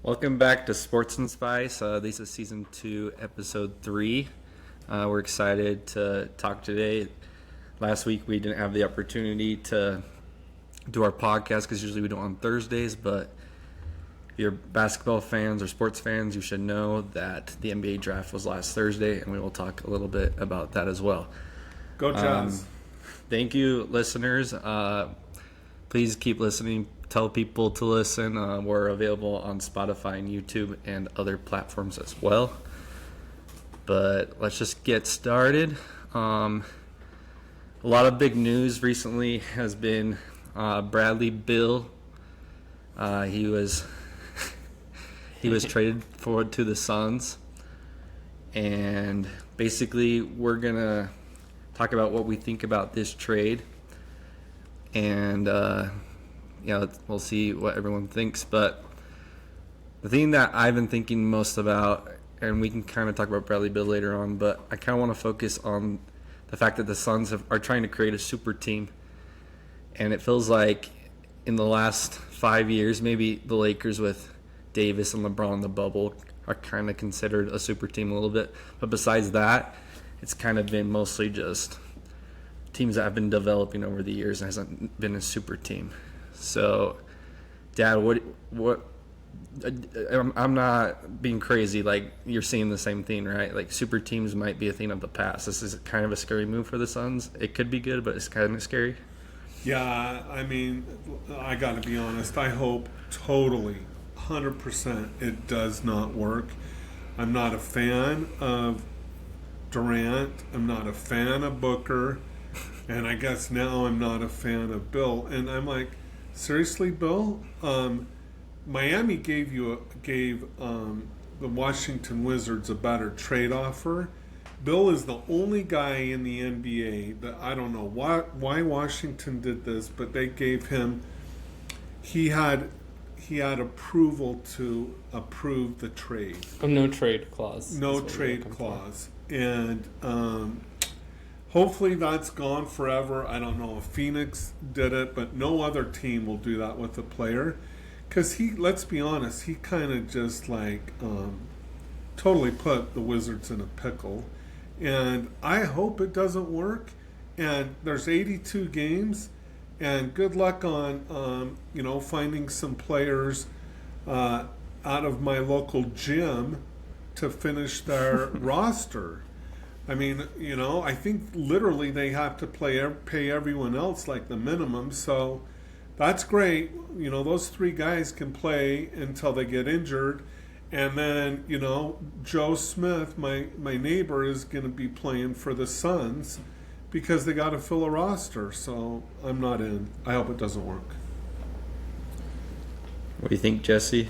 Welcome back to Sports and Spice. This is season 2, episode 3. We're excited to talk today. Last week we didn't have the opportunity to do our podcast because usually we do it on Thursdays, but if you're basketball fans or sports fans, you should know that the NBA draft was last Thursday, and we will talk a little bit about that as well. Go Jazz. Thank you, listeners. Please keep listening. Tell people to listen. We're available on Spotify and YouTube and other platforms as well. But let's just get started. A lot of big news recently has been Bradley Beal. He was traded forward to the Suns, and basically we're gonna talk about what we think about this trade, and we'll see what everyone thinks. But the thing that I've been thinking most about, and we can kind of talk about Bradley Beal later on, but I kind of want to focus on the fact that the Suns are trying to create a super team. And it feels like in the last 5 years, maybe the Lakers with Davis and LeBron in the bubble are kind of considered a super team a little bit. But besides that, it's kind of been mostly just teams that have been developing over the years and hasn't been a super team. So, Dad, what? I'm not being crazy. Like, you're seeing the same thing, right? Like, super teams might be a thing of the past. This is kind of a scary move for the Suns. It could be good, but it's kind of scary. Yeah, I mean, I got to be honest. I hope totally, 100% it does not work. I'm not a fan of Durant. I'm not a fan of Booker. And I guess now I'm not a fan of Bill. And I'm like, seriously, Bill? Miami gave the Washington Wizards a better trade offer. Bill is the only guy in the NBA that I don't know why Washington did this, but they gave him. He had approval to approve the trade. No trade clause. No trade clause, and hopefully that's gone forever. I don't know if Phoenix did it, but no other team will do that with a player. Because let's be honest, he kind of just totally put the Wizards in a pickle. And I hope it doesn't work. And there's 82 games. And good luck on, finding some players out of my local gym to finish their roster. I mean, I think literally they have to pay everyone else like the minimum. So that's great. Those three guys can play until they get injured. And then, Joe Smith, my neighbor, is going to be playing for the Suns because they got to fill a roster. So I'm not in. I hope it doesn't work. What do you think, Jesse?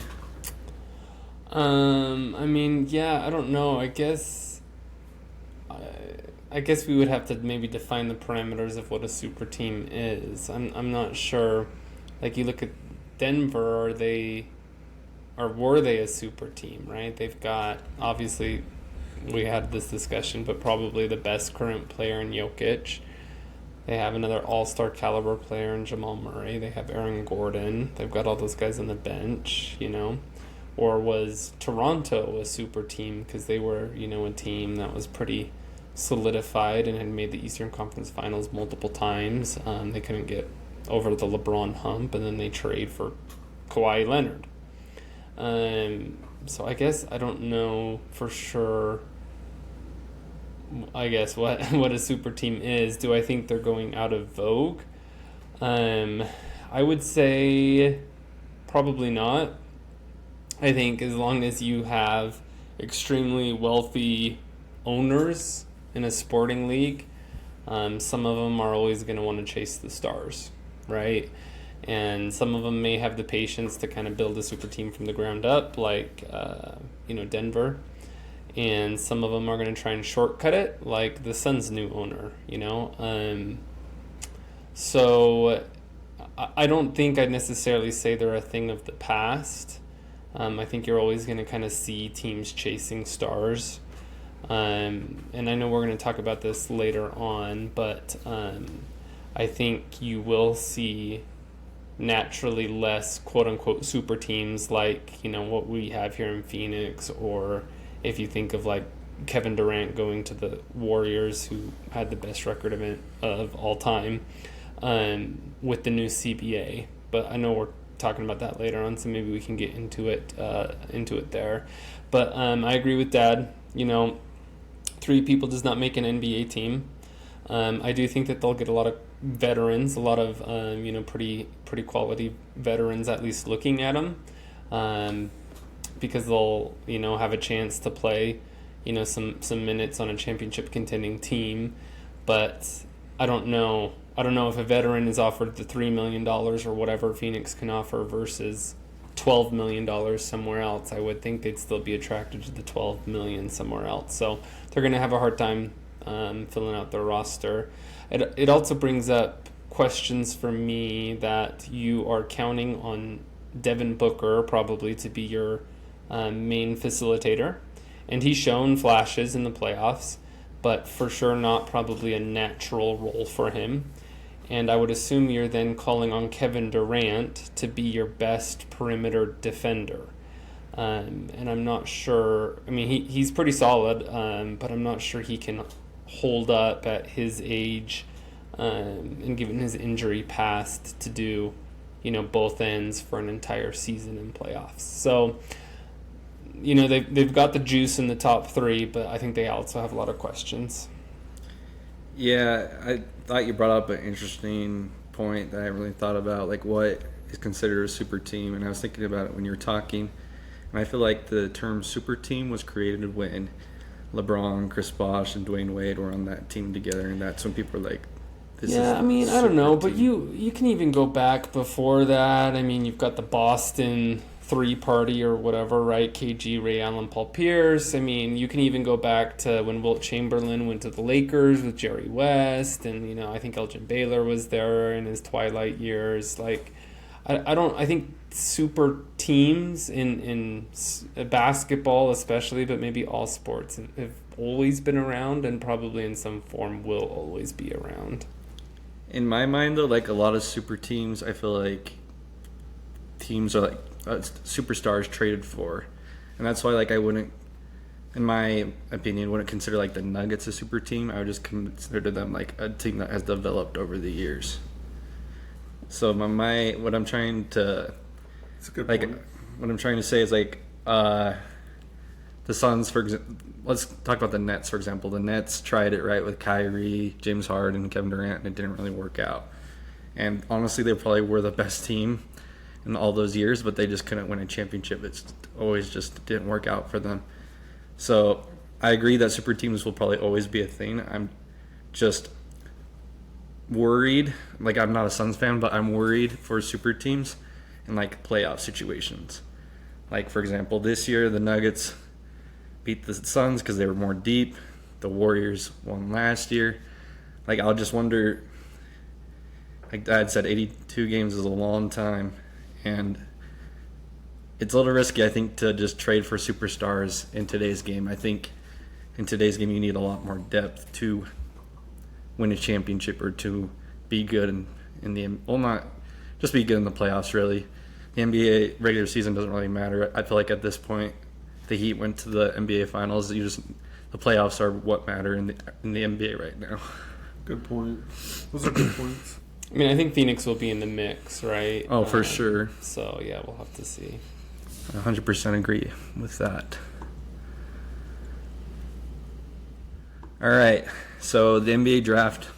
I don't know. I guess we would have to maybe define the parameters of what a super team is. I'm not sure. Like, you look at Denver, were they a super team, right? They've got, obviously, we had this discussion, but probably the best current player in Jokic. They have another all-star caliber player in Jamal Murray. They have Aaron Gordon. They've got all those guys on the bench, Or was Toronto a super team because they were, a team that was pretty solidified and had made the Eastern Conference Finals multiple times. They couldn't get over the LeBron hump, and then they trade for Kawhi Leonard. So I guess I don't know for sure, I guess, what a super team is. Do I think they're going out of vogue? I would say probably not. I think as long as you have extremely wealthy owners in a sporting league, some of them are always going to want to chase the stars, right? And some of them may have the patience to kind of build a super team from the ground up, like, Denver. And some of them are going to try and shortcut it, like the Suns' new owner, So I don't think I'd necessarily say they're a thing of the past. I think you're always going to kind of see teams chasing stars. And I know we're going to talk about this later on, but I think you will see naturally less quote-unquote super teams like, what we have here in Phoenix, or if you think of like Kevin Durant going to the Warriors, who had the best record of all time, with the new CBA. But I know we're talking about that later on, so maybe we can get into it there. But I agree with Dad. 3 people does not make an NBA team. I do think that they'll get a lot of veterans, a lot of pretty quality veterans, at least looking at them, because they'll have a chance to play some minutes on a championship contending team. But I don't know if a veteran is offered the $3 million or whatever Phoenix can offer versus $12 million somewhere else. I would think they'd still be attracted to the $12 million somewhere else. So they're going to have a hard time filling out their roster. It also brings up questions for me that you are counting on Devin Booker probably to be your main facilitator. And he's shown flashes in the playoffs, but for sure not probably a natural role for him. And I would assume you're then calling on Kevin Durant to be your best perimeter defender. And I'm not sure. I mean, he's pretty solid, but I'm not sure he can hold up at his age, and given his injury past, to do, both ends for an entire season in playoffs. So, they've got the juice in the top 3, but I think they also have a lot of questions. Yeah, I thought you brought up an interesting point that I haven't really thought about, like what is considered a super team. And I was thinking about it when you were talking, and I feel like the term super team was created when LeBron, Chris Bosh, and Dwayne Wade were on that team together, and that's when people were like, this is I mean, I don't know, but you can even go back before that. I mean, you've got the Boston 3-party or whatever, right? KG, Ray Allen, Paul Pierce. I mean, you can even go back to when Wilt Chamberlain went to the Lakers with Jerry West, and I think Elgin Baylor was there in his twilight years. Like, I think super teams in basketball especially, but maybe all sports, have always been around, and probably in some form will always be around. In my mind, though, like a lot of super teams, I feel like teams are like superstars traded for, and that's why I wouldn't, in my opinion, wouldn't consider like the Nuggets a super team. I would just consider them like a team that has developed over the years. So what I'm trying to what I'm trying to say is the Suns, for example. Let's talk about the Nets, for example. The Nets tried it right with Kyrie, James Harden, and Kevin Durant, and it didn't really work out. And honestly, they probably were the best team in all those years, but they just couldn't win a championship. It always just didn't work out for them. So I agree that super teams will probably always be a thing. I'm just worried. I'm not a Suns fan, but I'm worried for super teams in playoff situations. For example, this year the Nuggets beat the Suns because they were more deep. The Warriors won last year. I'll just wonder, like Dad said, 82 games is a long time. And it's a little risky, I think, to just trade for superstars in today's game. I think in today's game you need a lot more depth to win a championship or to be good in the not just be good in the playoffs, really. The NBA regular season doesn't really matter. I feel like at this point the Heat went to the NBA Finals. The playoffs are what matter in the NBA right now. Good point. Those are good points. I mean, I think Phoenix will be in the mix, right? Oh, for sure. So, yeah, we'll have to see. 100% agree with that. All right. So, the NBA draft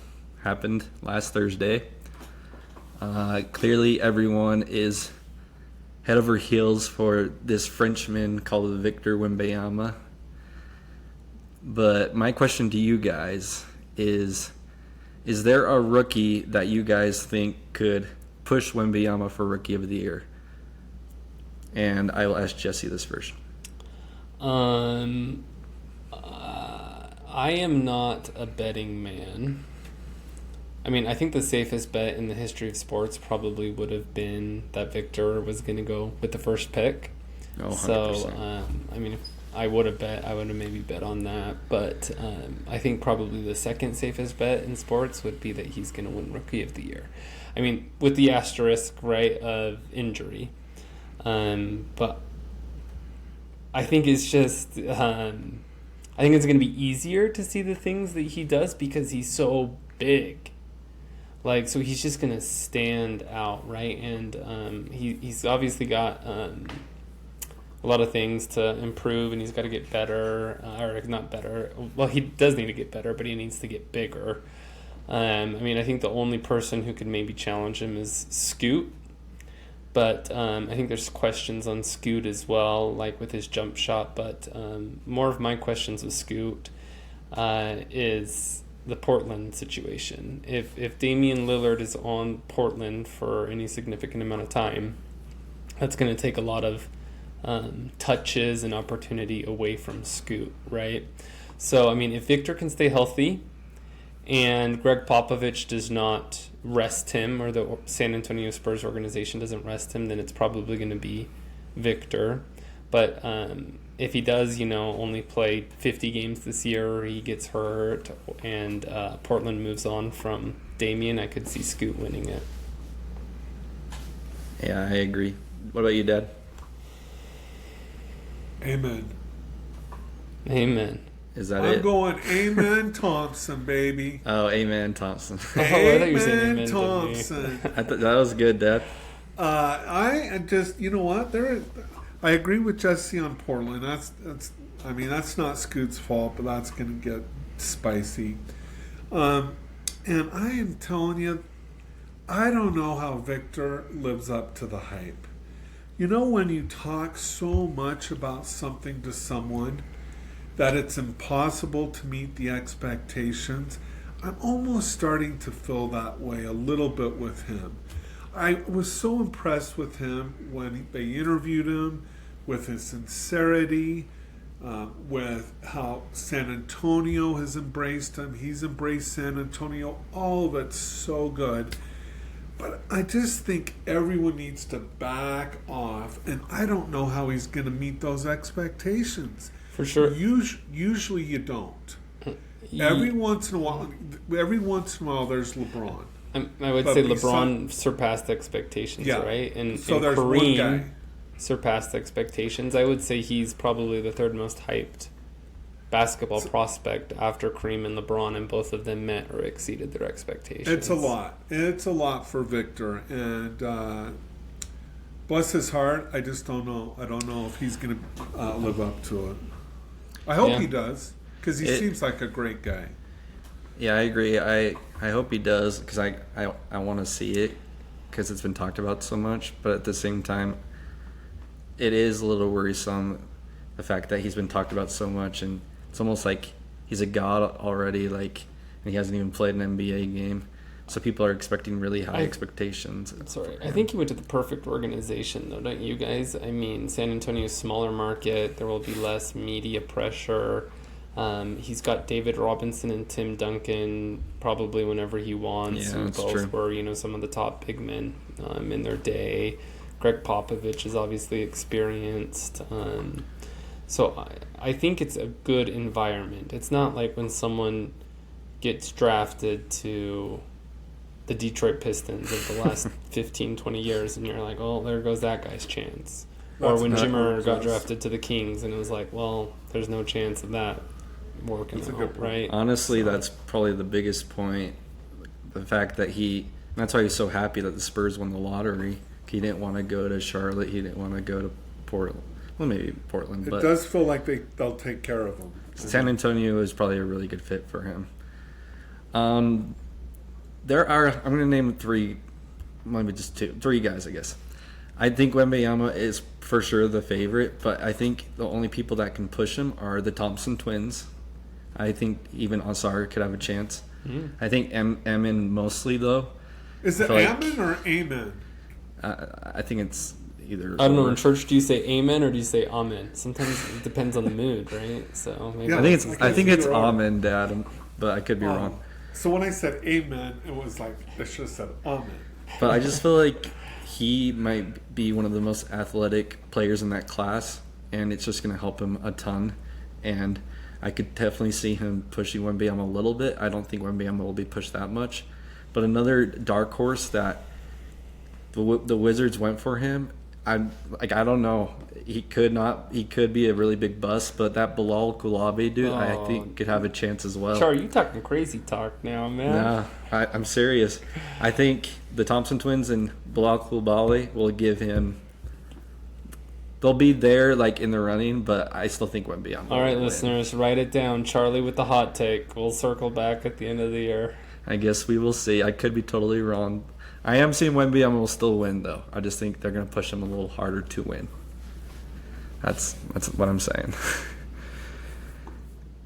happened last Thursday. Clearly, everyone is head over heels for this Frenchman called Victor Wembayama. But my question to you guys is there a rookie that you guys think could push Wembayama for Rookie of the Year? And I will ask Jesse this first. I am not a betting man. I mean, I think the safest bet in the history of sports probably would have been that Victor was going to go with the first pick. Oh, 100%. So, I mean, I would have maybe bet on that. But I think probably the second safest bet in sports would be that he's going to win Rookie of the Year. I mean, with the asterisk, right, of injury. But I think it's just, I think it's going to be easier to see the things that he does because he's so big. Like, so he's just going to stand out, right? And he's obviously got a lot of things to improve, and he's got to get better, or not better. Well, he does need to get better, but he needs to get bigger. I mean, I think the only person who could maybe challenge him is Scoot. But I think there's questions on Scoot as well, like with his jump shot. But more of my questions with Scoot is the Portland situation. If Damian Lillard is on Portland for any significant amount of time, that's going to take a lot of touches and opportunity away from Scoot, right? So, I mean, if Victor can stay healthy and Greg Popovich does not rest him, or the San Antonio Spurs organization doesn't rest him, then it's probably going to be Victor. But if he does, only play 50 games this year, or he gets hurt, and Portland moves on from Damian, I could see Scoot winning it. Yeah, I agree. What about you, Dad? Amen. Amen. Is that I'm it? going Amen Thompson, baby. Oh, amen, Thompson. I thought you were saying Amen amen to me. Thompson. I thought that was good, Dad. I just, you know what? I agree with Jesse on Portland. That's not Scoot's fault, but that's going to get spicy. And I am telling you, I don't know how Victor lives up to the hype. You know, when you talk so much about something to someone that it's impossible to meet the expectations, I'm almost starting to feel that way a little bit with him. I was so impressed with him when they interviewed him, with his sincerity, with how San Antonio has embraced him. He's embraced San Antonio. All of it's so good. But I just think everyone needs to back off, and I don't know how he's going to meet those expectations. For sure. Usually you don't. Every once in a while, there's LeBron. I would say LeBron surpassed expectations, right? And there's one Kareem guy. surpassed expectations. I would say he's probably the third most hyped basketball prospect after Kareem and LeBron, and both of them met or exceeded their expectations. It's a lot. It's a lot for Victor, and bless his heart, I just don't know. I don't know if he's going to live up to it. I hope he does, because he seems like a great guy. Yeah, I agree. I hope he does, because I want to see it, because it's been talked about so much. But at the same time, it is a little worrisome, the fact that he's been talked about so much, and it's almost like he's a god already, and he hasn't even played an NBA game. So people are expecting really high expectations. Sorry, I think he went to the perfect organization, though, don't you guys? I mean, San Antonio's smaller market. There will be less media pressure. He's got David Robinson and Tim Duncan probably whenever he wants. Yeah, who that's both true. were, some of the top big men in their day. Greg Popovich is obviously experienced. So I think it's a good environment. It's not like when someone gets drafted to the Detroit Pistons of the last 15, 20 years, and you're like, oh, there goes that guy's chance. Or when Jimmer got drafted to the Kings, and it was like, well, there's no chance of that working out, right? Honestly, that's probably the biggest point. The fact that that's why he's so happy that the Spurs won the lottery. He didn't want to go to Charlotte. He didn't want to go to Portland. Well, maybe Portland, but it does feel like they'll take care of him. San Antonio is probably a really good fit for him. I'm going to name three, maybe just three guys, I guess. I think Wembayama is for sure the favorite, but I think the only people that can push him are the Thompson twins. I think even Osar could have a chance. I think Emin mostly, though. Is it Amen or Amen? I think it's either. I don't know. In church, do you say amen or do you say amen? Sometimes it depends on the mood, right? So maybe I think it's Amen, Dad, but I could be wrong. So when I said amen, it was like I should have said amen. But I just feel like he might be one of the most athletic players in that class. and it's just going to help him a ton. And I could definitely see him pushing Wembayama a little bit. I don't think Wembayama will be pushed that much. But another dark horse that the Wizards went for him, I don't know. He could be a really big bust, but that Bilal Kulabi dude, I think could have a chance as well. Char, you talking crazy talk now, man. Nah, I'm serious. I think the Thompson twins and Bilal Kulabi will give him. They'll be there like in the running, but I still think Wembayama. All right, will listeners, write it down. Charlie with the hot take. We'll circle back at the end of the year. I guess we will see. I could be totally wrong. I am seeing Wembayama will still win, though. I just think they're going to push him a little harder to win. That's what I'm saying.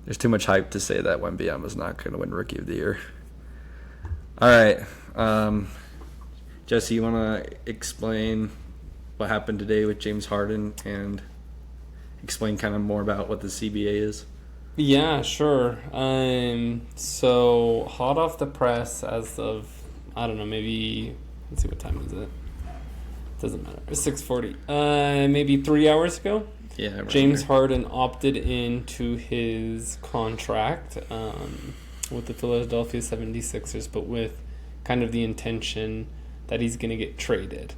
There's too much hype to say that Wembayama is not going to win Rookie of the Year. All right. Jesse, you want to explain what happened today with James Harden and explain kind of more about what the CBA is? Yeah, sure. So hot off the press as of, I don't know, maybe, let's see, what time is it? Doesn't matter. It's 6:40. Maybe 3 hours ago. Yeah. James Harden opted into his contract with the Philadelphia 76ers, but with kind of the intention that he's going to get traded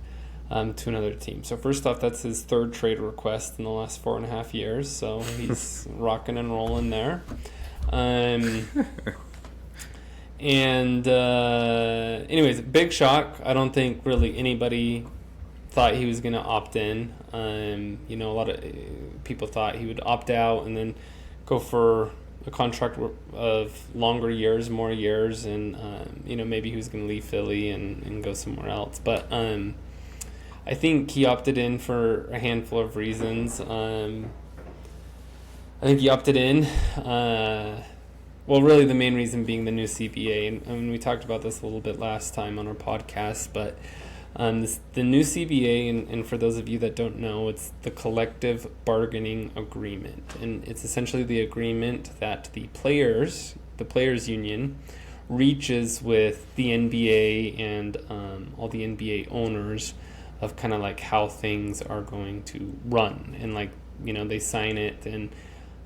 to another team. So first off, that's his third trade request in the last 4.5 years. So he's rocking and rolling there. Anyways, big shock. I don't think really anybody thought he was going to opt in. A lot of people thought he would opt out and then go for a contract of longer years, more years, and maybe he was going to leave Philly and go somewhere else. But I think he opted in for a handful of reasons. I think he opted in. Well, really the main reason being the new CBA. And we talked about this a little bit last time on our podcast, but the new CBA, and for those of you that don't know, it's the collective bargaining agreement. And it's essentially the agreement that the players union, reaches with the NBA and all the NBA owners of kind of like how things are going to run. And they sign it and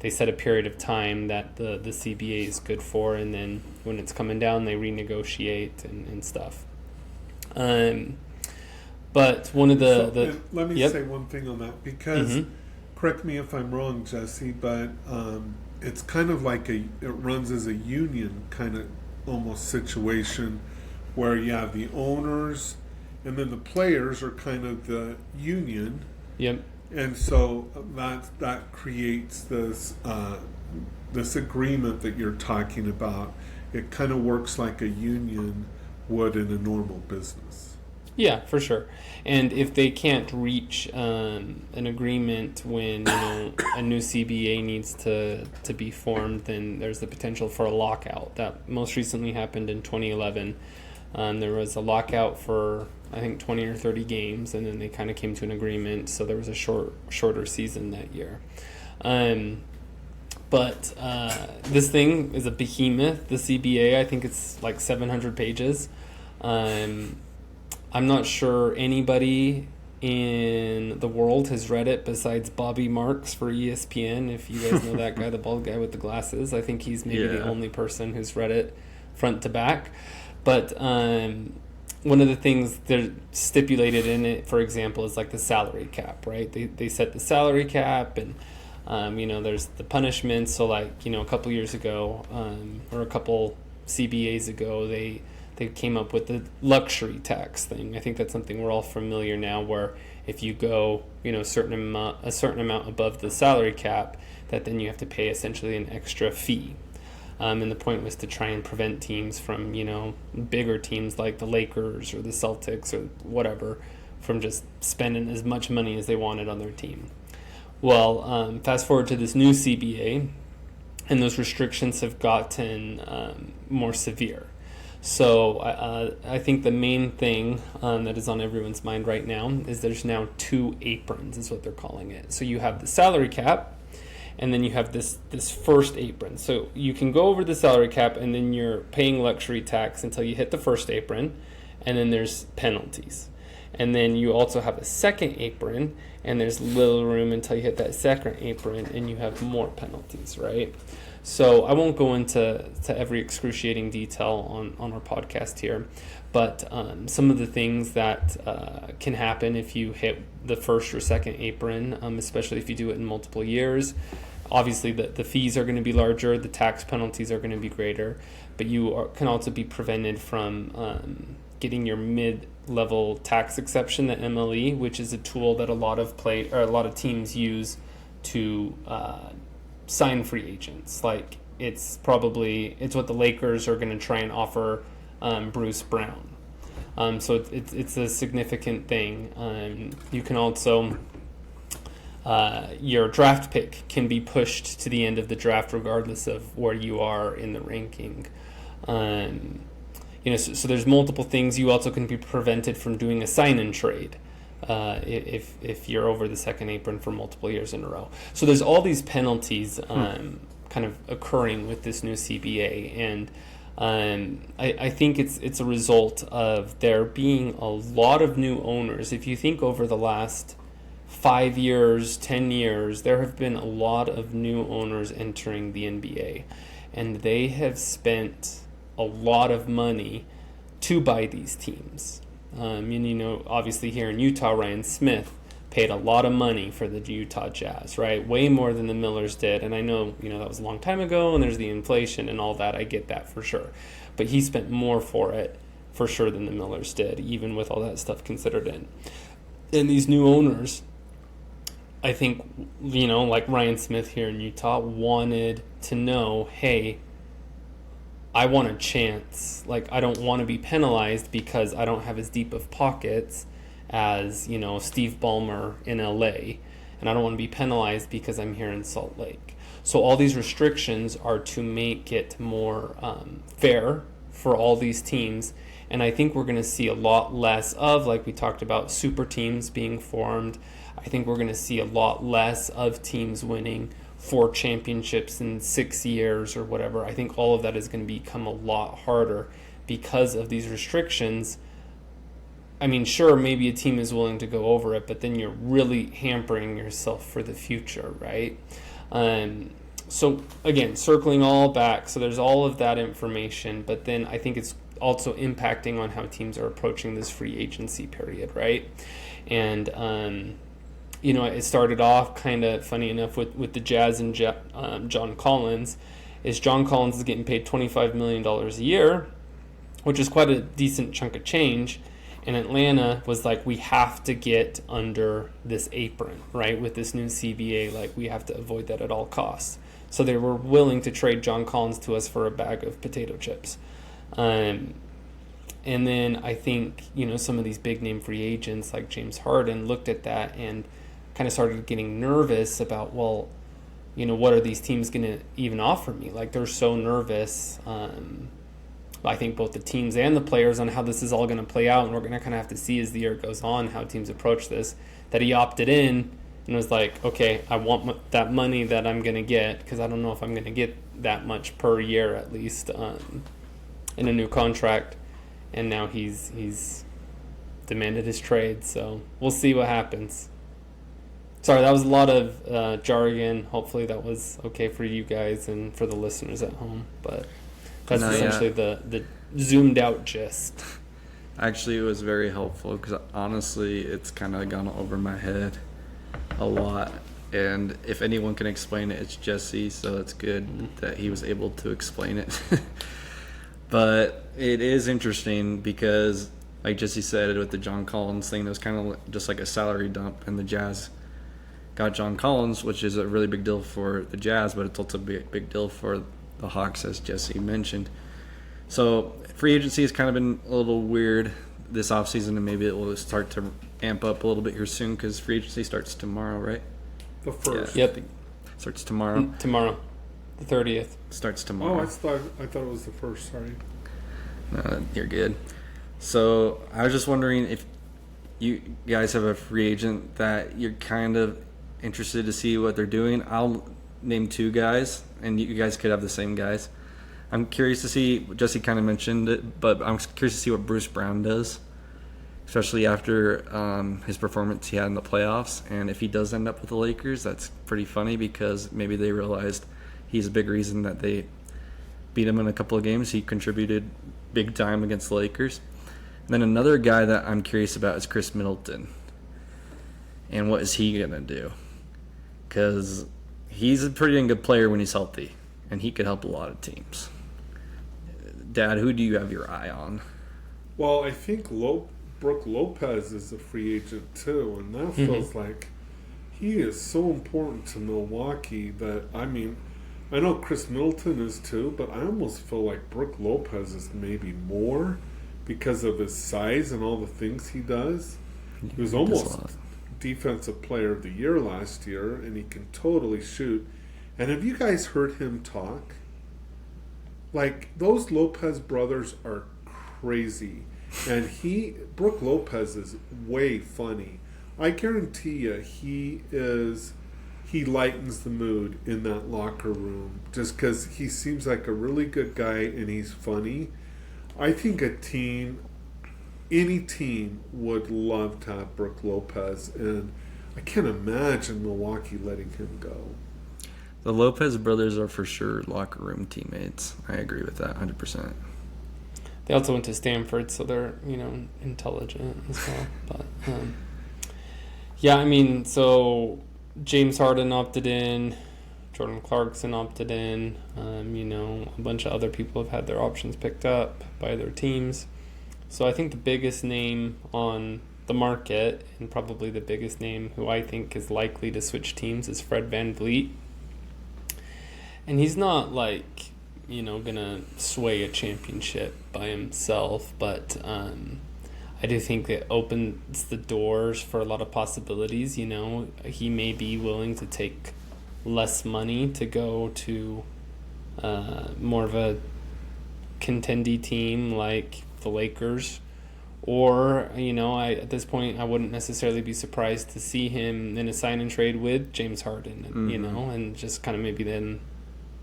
they set a period of time that the CBA is good for, and then when it's coming down, they renegotiate and stuff. But one of let me yep. say one thing on that, because correct me if I'm wrong, Jesse, but it's kind of like it runs as a union kind of almost situation where you have the owners and then the players are kind of the union. Yep. And so that creates this agreement that you're talking about. It kind of works like a union would in a normal business. Yeah, for sure. And if they can't reach an agreement when a new CBA needs to be formed, then there's the potential for a lockout. That most recently happened in 2011. There was a lockout for, I think, 20 or 30 games, and then they kind of came to an agreement, so there was a shorter season that year. But this thing is a behemoth, the CBA. I think it's like 700 pages. I'm not sure anybody in the world has read it besides Bobby Marks for ESPN. If you guys know that guy, the bald guy with the glasses, I think he's maybe the only person who's read it front to back. But one of the things that stipulated in it, for example, is like the salary cap, right? They set the salary cap, and there's the punishments. So a couple years ago, or a couple CBAs ago, they came up with the luxury tax thing. I think that's something we're all familiar now, where if you go a certain amount above the salary cap, that then you have to pay essentially an extra fee. And the point was to try and prevent teams from, bigger teams like the Lakers or the Celtics or whatever, from just spending as much money as they wanted on their team. Well, fast forward to this new CBA, and those restrictions have gotten more severe. So I think the main thing that is on everyone's mind right now is there's now 2 aprons, is what they're calling it. So you have the salary cap, and then you have this first apron. So you can go over the salary cap, and then you're paying luxury tax until you hit the first apron, and then there's penalties. And then you also have a second apron, and there's little room until you hit that second apron, and you have more penalties, right? So I won't go into every excruciating detail on our podcast here, but some of the things that can happen if you hit the first or second apron, especially if you do it in multiple years. Obviously, the fees are going to be larger, the tax penalties are going to be greater, but you can also be prevented from getting your mid-level tax exception, the MLE, which is a tool that a lot of teams use to sign free agents. Like it's what the Lakers are going to try and offer Bruce Brown. So it's a significant thing. You can also your draft pick can be pushed to the end of the draft regardless of where you are in the ranking. So there's multiple things. You also can be prevented from doing a sign-and trade if you're over the second apron for multiple years in a row. So there's all these penalties kind of occurring with this new CBA, and I think it's a result of there being a lot of new owners. If you think over the last 5 years, 10 years, there have been a lot of new owners entering the NBA, and they have spent a lot of money to buy these teams. Obviously here in Utah, Ryan Smith paid a lot of money for the Utah Jazz, right? Way more than the Millers did. And I know, that was a long time ago, and there's the inflation and all that. I get that for sure. But he spent more for it, for sure, than the Millers did, even with all that stuff considered in. And these new owners, I think, like Ryan Smith here in Utah, wanted to know, hey, I want a chance. Like, I don't want to be penalized because I don't have as deep of pockets as, Steve Ballmer in LA. And I don't want to be penalized because I'm here in Salt Lake. So all these restrictions are to make it more fair for all these teams. And I think we're going to see a lot less of, like we talked about, super teams being formed. I think we're going to see a lot less of teams winning 4 championships in 6 years or whatever. I think all of that is going to become a lot harder because of these restrictions. I mean, sure, maybe a team is willing to go over it, but then you're really hampering yourself for the future, right? So again, circling all back, so there's all of that information, but then I think it's also impacting on how teams are approaching this free agency period, right? And it started off kind of funny enough with the Jazz and John Collins. John Collins is getting paid $25 million a year, which is quite a decent chunk of change. And Atlanta was like, we have to get under this apron, right? With this new CBA, like we have to avoid that at all costs. So they were willing to trade John Collins to us for a bag of potato chips. And then I think, some of these big name free agents like James Harden looked at that and kind of started getting nervous about, well, what are these teams going to even offer me? Like, they're so nervous. I think both the teams and the players on how this is all going to play out, and we're going to kind of have to see as the year goes on how teams approach this, that he opted in and was like, okay, I want that money that I'm going to get, because I don't know if I'm going to get that much per year at least in a new contract. And now he's demanded his trade, so we'll see what happens. Sorry, that was a lot of jargon. Hopefully that was okay for you guys and for the listeners at home. But that's essentially the zoomed out gist. Actually, it was very helpful because honestly, it's kind of gone over my head a lot. And if anyone can explain it, it's Jesse. So it's good that he was able to explain it. But it is interesting because, like Jesse said, with the John Collins thing, that was kind of just like a salary dump, and the Jazz got John Collins, which is a really big deal for the Jazz, but it's also a big deal for the Hawks, as Jesse mentioned. So free agency has kind of been a little weird this offseason, and maybe it will start to amp up a little bit here soon because free agency starts tomorrow, right? The first. Yeah, yep. Starts tomorrow. Tomorrow. The 30th. Starts tomorrow. Oh, I thought it was the first. Sorry. No, you're good. So I was just wondering if you guys have a free agent that you're kind of interested to see what they're doing. I'll name 2 guys, and you guys could have the same guys. I'm curious to see, Jesse kind of mentioned it, but I'm curious to see what Bruce Brown does. especially after his performance he had in the playoffs. And if he does end up with the Lakers, that's pretty funny because maybe they realized he's a big reason that they beat him in a couple of games. He contributed big time against the Lakers. And then another guy that I'm curious about is Chris Middleton. And what is he going to do? Because he's a pretty dang good player when he's healthy, and he could help a lot of teams. Dad, who do you have your eye on? Well, I think Brooke Lopez is a free agent too, and that feels like he is so important to Milwaukee that, I mean, I know Chris Middleton is too, but I almost feel like Brooke Lopez is maybe more because of his size and all the things he does. He was almost Defensive Player of the Year last year, and he can totally shoot. And have you guys heard him talk? Like, those Lopez brothers are crazy. And Brooke Lopez is way funny. I guarantee you he lightens the mood in that locker room just because he seems like a really good guy and he's funny. I think any team would love to have Brooke Lopez, and I can't imagine Milwaukee letting him go. The Lopez brothers are for sure locker room teammates. I agree with that 100%. They also went to Stanford, so they're, intelligent as well. But, yeah, I mean, so James Harden opted in, Jordan Clarkson opted in, a bunch of other people have had their options picked up by their teams. So I think the biggest name on the market, and probably the biggest name who I think is likely to switch teams, is Fred VanVleet. And he's not gonna sway a championship by himself, but I do think it opens the doors for a lot of possibilities. He may be willing to take less money to go to more of a contending team like the Lakers, or at this point I wouldn't necessarily be surprised to see him in a sign and trade with James Harden, and, and just kind of maybe then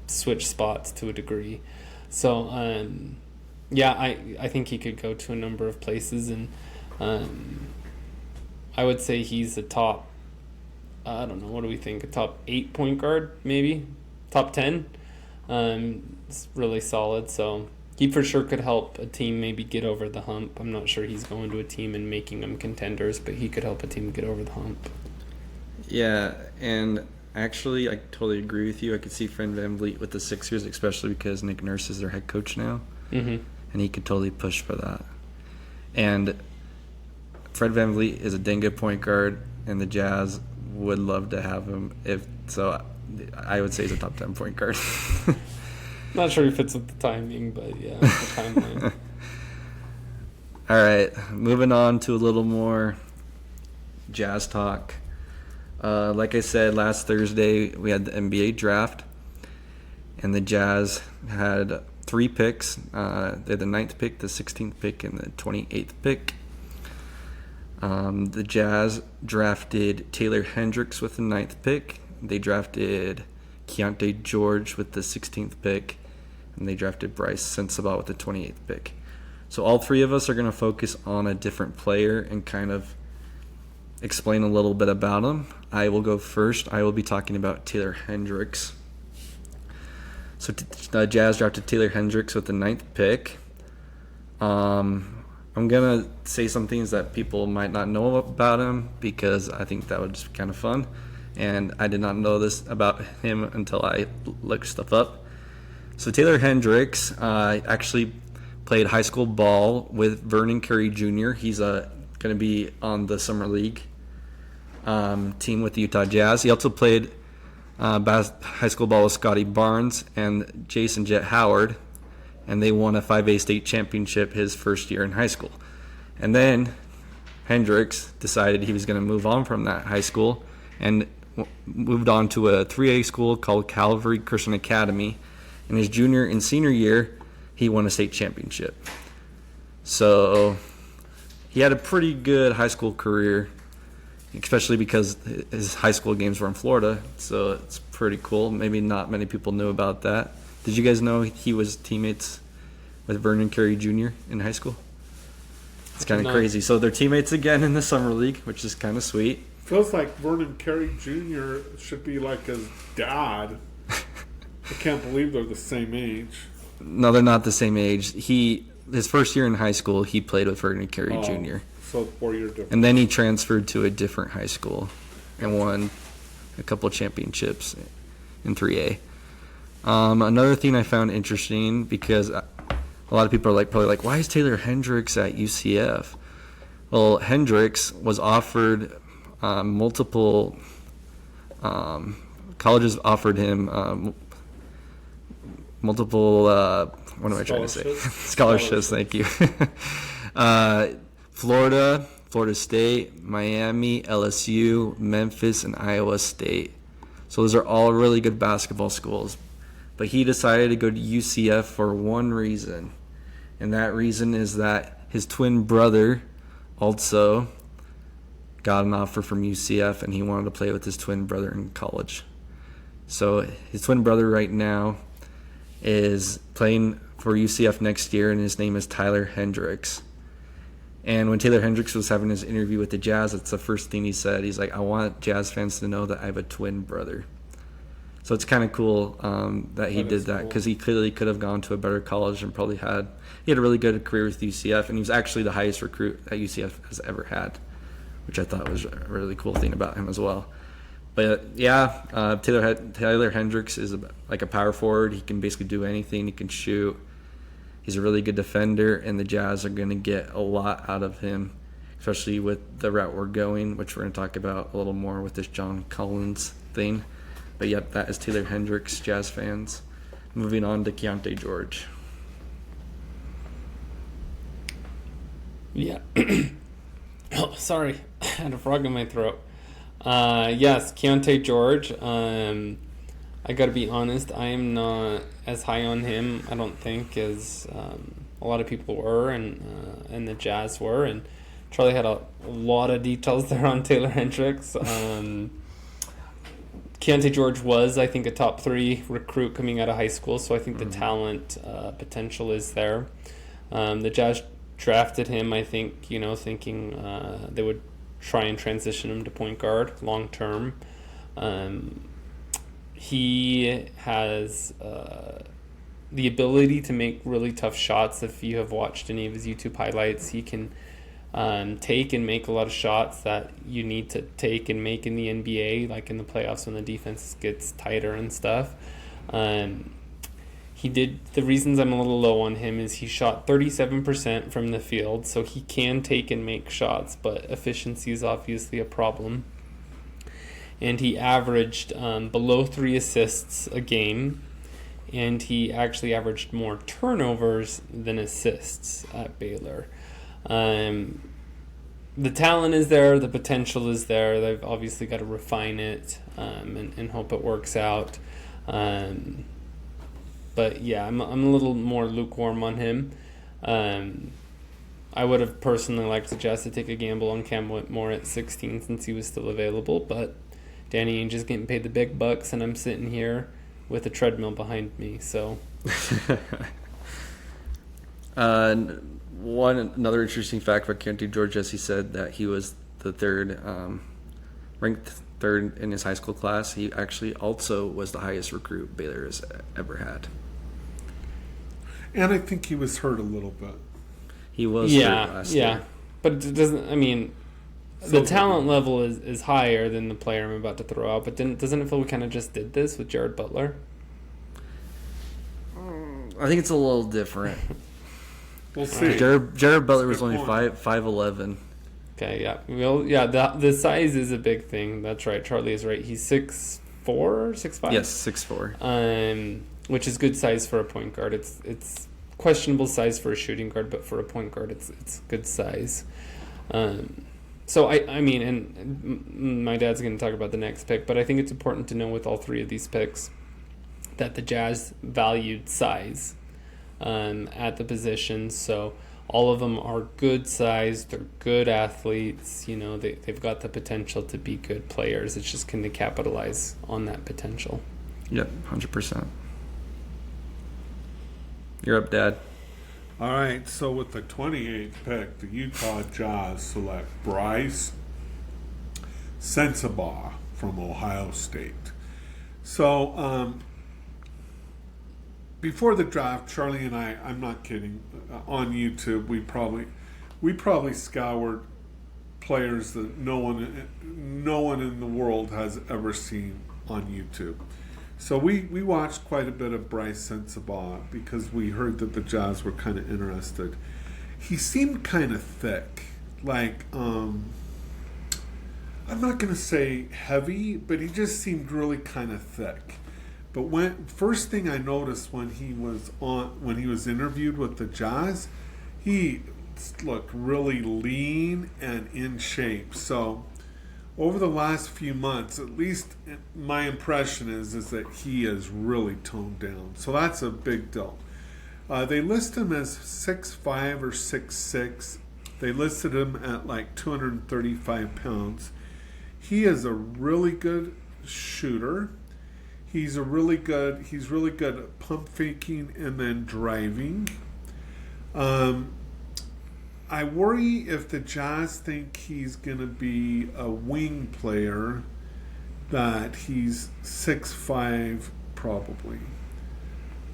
switch spots to a degree. So I think he could go to a number of places, and I would say he's a top, I don't know, what do we think, a top 8 point guard, maybe top 10. It's really solid, so he for sure could help a team maybe get over the hump. I'm not sure he's going to a team and making them contenders, but he could help a team get over the hump. Yeah, and actually, I totally agree with you. I could see Fred VanVleet with the Sixers, especially because Nick Nurse is their head coach now, and he could totally push for that. And Fred VanVleet is a dang good point guard, and the Jazz would love to have him. I would say he's a top 10 point guard. Not sure he fits with the timing, but yeah, the timeline. All right, moving on to a little more Jazz talk. Like I said, last Thursday we had the NBA draft, and the Jazz had 3 picks. They had the 9th pick, the 16th pick, and the 28th pick. The Jazz drafted Taylor Hendricks with the 9th pick. They drafted Keontae George with the 16th pick, and they drafted Bryce Sensabaugh with the 28th pick. So all 3 of us are going to focus on a different player and kind of explain a little bit about him. I will go first. I will be talking about Taylor Hendricks. So the Jazz drafted Taylor Hendricks with the 9th pick. I'm going to say some things that people might not know about him because I think that would just be kind of fun. And I did not know this about him until I looked stuff up. So Taylor Hendricks actually played high school ball with Vernon Carey Jr. He's going to be on the Summer League team with the Utah Jazz. He also played high school ball with Scotty Barnes and Jason Jet Howard, and they won a 5A state championship his first year in high school. And then Hendricks decided he was going to move on from that high school and moved on to a 3A school called Calvary Christian Academy. In his junior and senior year, he won a state championship. So he had a pretty good high school career, especially because his high school games were in Florida. So it's pretty cool. Maybe not many people knew about that. Did you guys know he was teammates with Vernon Carey Jr. in high school? It's kind of crazy. So they're teammates again in the summer league, which is kind of sweet. Feels like Vernon Carey Jr. should be like his dad. I can't believe they're the same age. No, they're not the same age. His first year in high school, he played with Vernon Carey Jr. So 4-year difference. And then he transferred to a different high school and won a couple of championships in 3A. Another thing I found interesting, because a lot of people are probably like, why is Taylor Hendricks at UCF? Well, Hendricks was offered multiple colleges offered him multiple what am I trying to say? Scholarships. Thank you. Florida State, Miami, LSU, Memphis, and Iowa State. So those are all really good basketball schools. But he decided to go to UCF for one reason. And that reason is that his twin brother also got an offer from UCF, and he wanted to play with his twin brother in college. So his twin brother right now is playing for UCF next year, and his name is Tyler Hendricks. And when Taylor Hendricks was having his interview with the Jazz, that's the first thing he said. He's like, I want Jazz fans to know that I have a twin brother. So it's kind of cool that he did that, because he clearly could have gone to a better college and probably had a really good career with UCF, and he was actually the highest recruit that UCF has ever had, which I thought was a really cool thing about him as well. But yeah, Taylor Hendricks is like a power forward. He can basically do anything. He can shoot. He's a really good defender, and the Jazz are going to get a lot out of him, especially with the route we're going, which we're going to talk about a little more with this John Collins thing. But yep, that is Taylor Hendricks, Jazz fans. Moving on to Keontae George. Yeah. Oh, sorry. I had a frog in my throat. Yes, Keontae George. I got to be honest, I am not as high on him, I don't think, as a lot of people were and the Jazz were. And Charlie had a lot of details there on Taylor Hendricks. Keontae George was, I think, a top 3 recruit coming out of high school, so I think the talent potential is there. The Jazz drafted him, I think, thinking they would try and transition him to point guard long term. He has the ability to make really tough shots. If you have watched any of his YouTube highlights, he can take and make a lot of shots that you need to take and make in the NBA, like in the playoffs when the defense gets tighter and stuff. The reasons I'm a little low on him is he shot 37% from the field, so he can take and make shots, but efficiency is obviously a problem. And he averaged below 3 assists a game, and he actually averaged more turnovers than assists at Baylor. The talent is there, the potential is there. They've obviously got to refine it and hope it works out. But yeah, I'm a little more lukewarm on him. I would have personally liked the Jazz to take a gamble on Cam Whitmore at 16 since he was still available, but Danny Ainge is getting paid the big bucks, and I'm sitting here with a treadmill behind me. So, another interesting fact about Keontae George, as he said, that he was the ranked third in his high school class. He actually also was the highest recruit Baylor has ever had. And I think he was hurt a little bit. He was hurt last year. But it doesn't. I mean, the talent level is higher than the player I'm about to throw out. But doesn't it feel we kind of just did this with Jared Butler? I think it's a little different. We'll see. Jared Butler was only 5'11". Okay, yeah. Well, yeah, the size is a big thing. That's right. Charlie is right. He's 6'4", 6'5"? Yes, 6'4". Which is good size for a point guard. It's questionable size for a shooting guard, but for a point guard, it's good size. So I mean, and my dad's going to talk about the next pick, but I think it's important to know with all 3 of these picks that the Jazz valued size at the position. So all of them are good size. They're good athletes. They've got the potential to be good players. It's just can they capitalize on that potential? Yep, 100%. You're up, Dad. All right, so with the 28th pick, the Utah Jazz select Bryce Sensabaugh from Ohio State. So before the draft, Charlie and I'm not kidding, on YouTube, we probably scoured players that no one in the world has ever seen on YouTube. So we watched quite a bit of Bryce Sensabaugh because we heard that the Jazz were kind of interested. He seemed kind of thick, like I'm not going to say heavy, but he just seemed really kind of thick. But first thing I noticed when he was interviewed with the Jazz, he looked really lean and in shape. So over the last few months, at least my impression is that he is really toned down. So that's a big deal. They list him as 6'5" or 6'6". They listed him at like 235 pounds. He is a really good shooter. He's really good at pump faking and then driving. I worry if the Jazz think he's going to be a wing player, that he's 6'5", probably.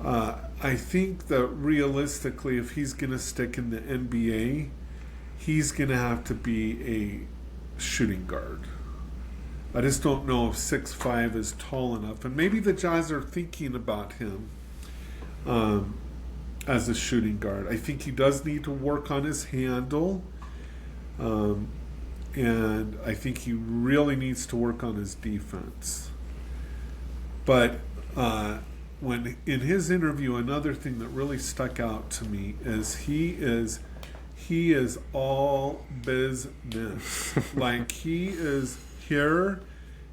I think that realistically, if he's going to stick in the NBA, he's going to have to be a shooting guard. I just don't know if 6'5" is tall enough. And maybe the Jazz are thinking about him as a shooting guard. I think he does need to work on his handle. And I think he really needs to work on his defense. But when in his interview, another thing that really stuck out to me is he is all business. Like, he is here.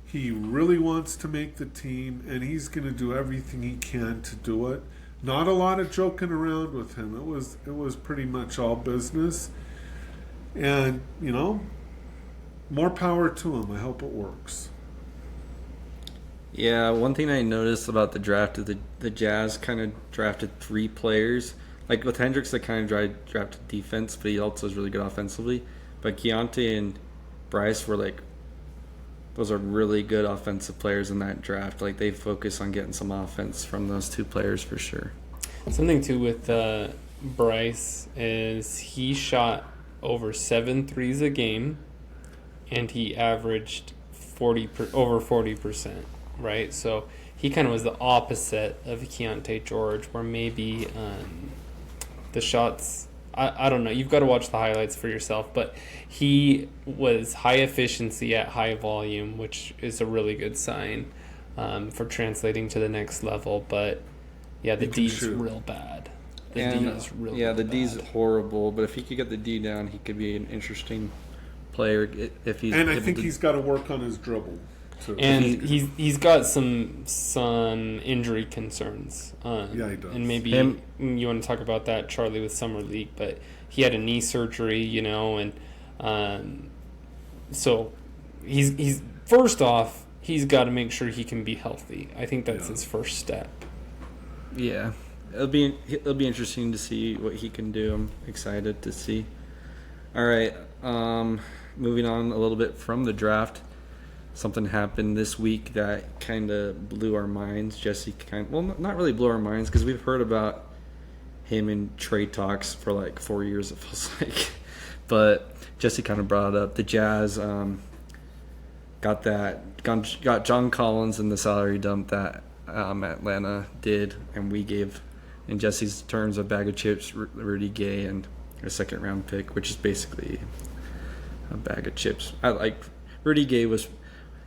He really wants to make the team, and he's going to do everything he can to do it. Not a lot of joking around with him. It was pretty much all business. And, more power to him. I hope it works. Yeah, one thing I noticed about the draft is the Jazz kind of drafted 3 players. Like with Hendricks, they kind of drafted defense, but he also is really good offensively. But Keontae and Bryce were those are really good offensive players in that draft. Like, they focus on getting some offense from those 2 players for sure. Something too with Bryce is he shot over 7 threes a game, and he averaged over 40%, right? So he kind of was the opposite of Keontae George, where maybe the shots, I don't know, you've got to watch the highlights for yourself, but he was high efficiency at high volume, which is a really good sign for translating to the next level. But yeah, the D's real bad. The D's horrible, but if he could get the D down, he could be an interesting player. I think he's got to work on his dribble. And he's got some injury concerns. Yeah, he does. And maybe you want to talk about that, Charlie, with Summer League, but he had a knee surgery, and so he's first off, he's got to make sure he can be healthy. I think that's his first step. Yeah, it'll be interesting to see what he can do. I'm excited to see. All right, moving on a little bit from the draft. Something happened this week that kind of blew our minds. Jesse not really blew our minds, because we've heard about him in trade talks for like 4 years, it feels like. But Jesse kind of brought it up. The Jazz got John Collins in the salary dump that Atlanta did, and we gave, in Jesse's terms, a bag of chips, Rudy Gay, and a second round pick, which is basically a bag of chips. Rudy Gay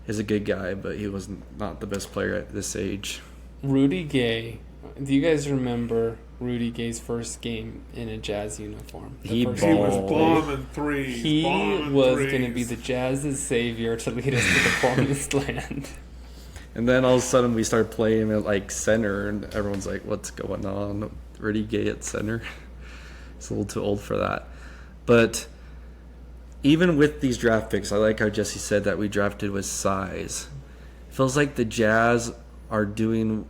is a good guy, but he was not the best player at this age. Rudy Gay. Do you guys remember Rudy Gay's first game in a Jazz uniform? He was bombing threes. He was going to be the Jazz's savior to lead us to the promised land. And then all of a sudden we start playing at center, and everyone's like, "What's going on? Rudy Gay at center?" It's a little too old for that. But even with these draft picks, I like how Jesse said that we drafted with size. It feels like the Jazz are doing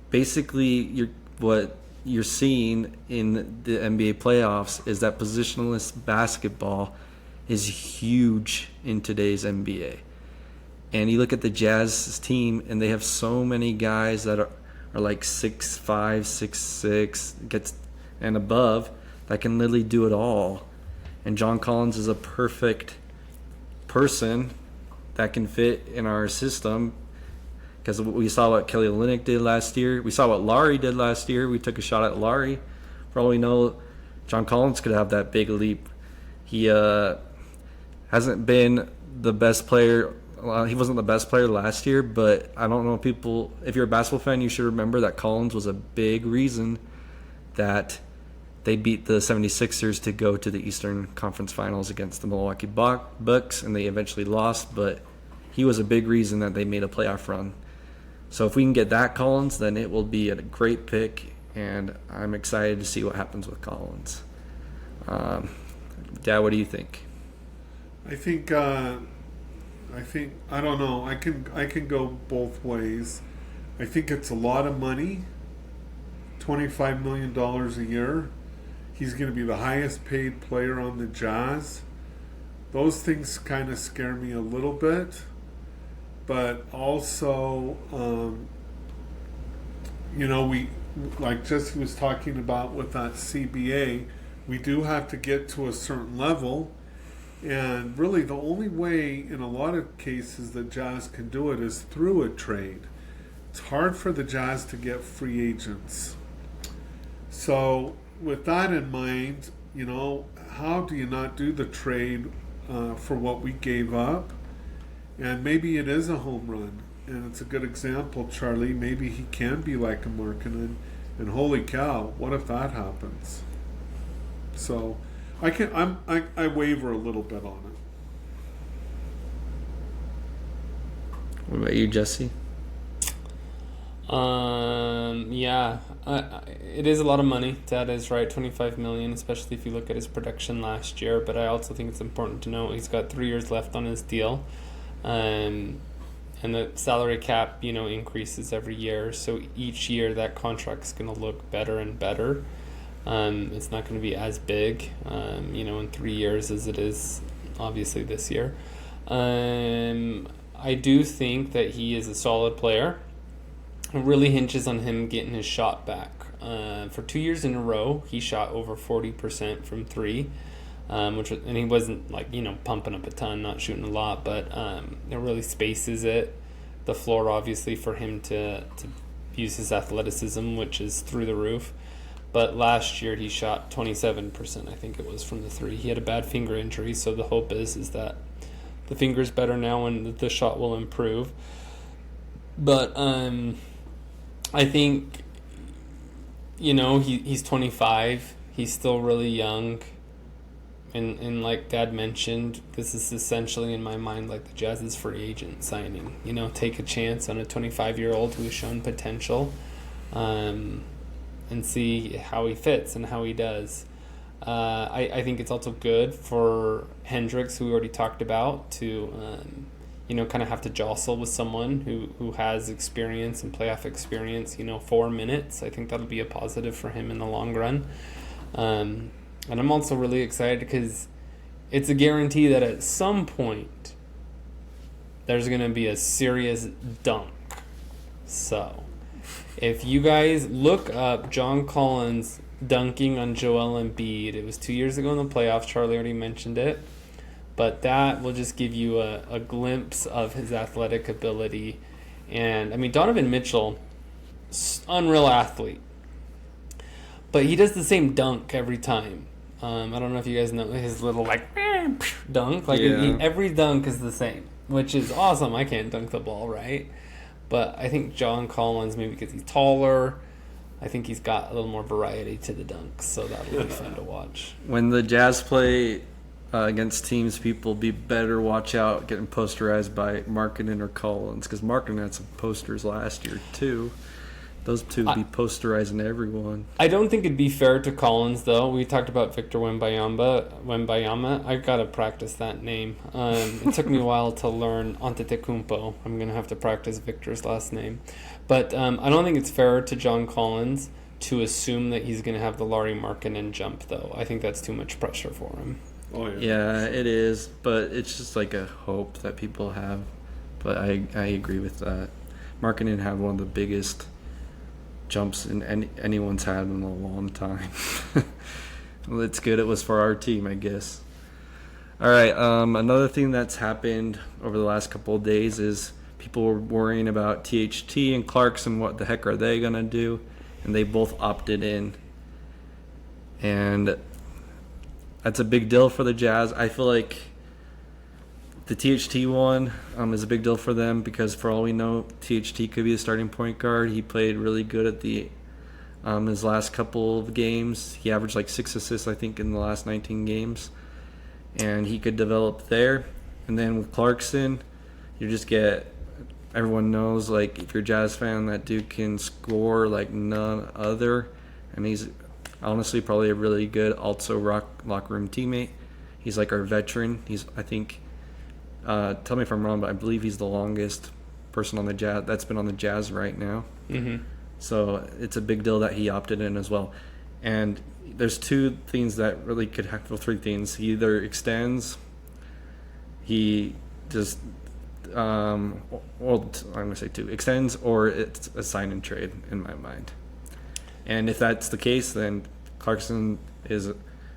basically what you're seeing in the NBA playoffs is that positionless basketball is huge in today's NBA. And you look at the Jazz's team, and they have so many guys that are like 6'5", 6'6", and above that can literally do it all. And John Collins is a perfect person that can fit in our system, because we saw what Kelly Olynyk did last year. We saw what Larry did last year. We took a shot at Larry. For all we know, John Collins could have that big leap. He hasn't been the best player. Well, he wasn't the best player last year, but I don't know people. If you're a basketball fan, you should remember that Collins was a big reason that they beat the 76ers to go to the Eastern Conference Finals against the Milwaukee Bucks, and they eventually lost, but he was a big reason that they made a playoff run. So if we can get that Collins, then it will be a great pick, and I'm excited to see what happens with Collins. Dad, what do you think? I think I don't know. I can go both ways. I think it's a lot of money. $25 million a year. He's going to be the highest paid player on the Jazz. Those things kind of scare me a little bit. But also, we, like Jesse was talking about with that CBA, we do have to get to a certain level. And really the only way in a lot of cases that Jazz can do it is through a trade. It's hard for the Jazz to get free agents. So with that in mind, how do you not do the trade for what we gave up? And maybe it is a home run. And it's a good example, Charlie. Maybe he can be like a Markkanen. And holy cow, what if that happens? So I waver a little bit on it. What about you, Jesse? Yeah, it is a lot of money. Dad is right, $25 million, especially if you look at his production last year. But I also think it's important to note he's got 3 years left on his deal, and the salary cap, increases every year. So each year that contract's going to look better and better. It's not going to be as big, in 3 years as it is obviously this year. I do think that he is a solid player. It really hinges on him getting his shot back. For 2 years in a row, he shot over 40% from three, and he wasn't pumping up a ton, not shooting a lot, but it really spaces it. The floor, obviously, for him to use his athleticism, which is through the roof. But last year he shot 27%, I think it was, from the three. He had a bad finger injury, so the hope is that the finger's better now and the shot will improve. But I think, he's 25. He's still really young. And like Dad mentioned, this is essentially, in my mind, like the Jazz's free agent signing. Take a chance on a 25-year-old who's shown potential. And see how he fits and how he does. I think it's also good for Hendricks, who we already talked about, to kind of have to jostle with someone who has experience and playoff experience. 4 minutes. I think that'll be a positive for him in the long run. And I'm also really excited because it's a guarantee that at some point there's going to be a serious dunk. So if you guys look up John Collins dunking on Joel Embiid, it was 2 years ago in the playoffs. Charlie already mentioned it. But that will just give you a glimpse of his athletic ability. And, Donovan Mitchell, unreal athlete. But he does the same dunk every time. I don't know if you guys know his little, dunk. Every dunk is the same, which is awesome. I can't dunk the ball, right? But I think John Collins, maybe because he's taller, I think he's got a little more variety to the dunks, so that'll be fun to watch. When the Jazz play against teams, people be better watch out getting posterized by Markkanen or Collins, because Markkanen had some posters last year too. Those two be posterizing everyone. I don't think it'd be fair to Collins, though. We talked about Victor Wembayama. I've got to practice that name. It took me a while to learn Antetokounmpo. I'm going to have to practice Victor's last name. But I don't think it's fair to John Collins to assume that he's going to have the Lauri Markkanen jump, though. I think that's too much pressure for him. Oh Yeah, it is, but it's just like a hope that people have. But I agree with that. Markkanen had one of the biggest jumps anyone's had in a long time. Well, it's good it was for our team, I guess. All right, another thing that's happened over the last couple of days is people were worrying about THT and Clarkson. What the heck are they going to do? And they both opted in. And that's a big deal for the Jazz. I feel like the THT one is a big deal for them because for all we know, THT could be the starting point guard. He played really good at his last couple of games. He averaged like 6 assists, I think, in the last 19 games. And he could develop there. And then with Clarkson, you just get, everyone knows, like, if you're a Jazz fan, that dude can score like none other. And he's honestly probably a really good also locker room teammate. He's like our veteran. He's, I think, tell me if I'm wrong, but I believe he's the longest person on the Jazz that's been on the Jazz right now. Mm-hmm. So it's a big deal that he opted in as well. And there's two things that really could happen. Well, three things. He either extends, he just, I'm going to say two, extends, or it's a sign and trade in my mind. And if that's the case, then Clarkson is a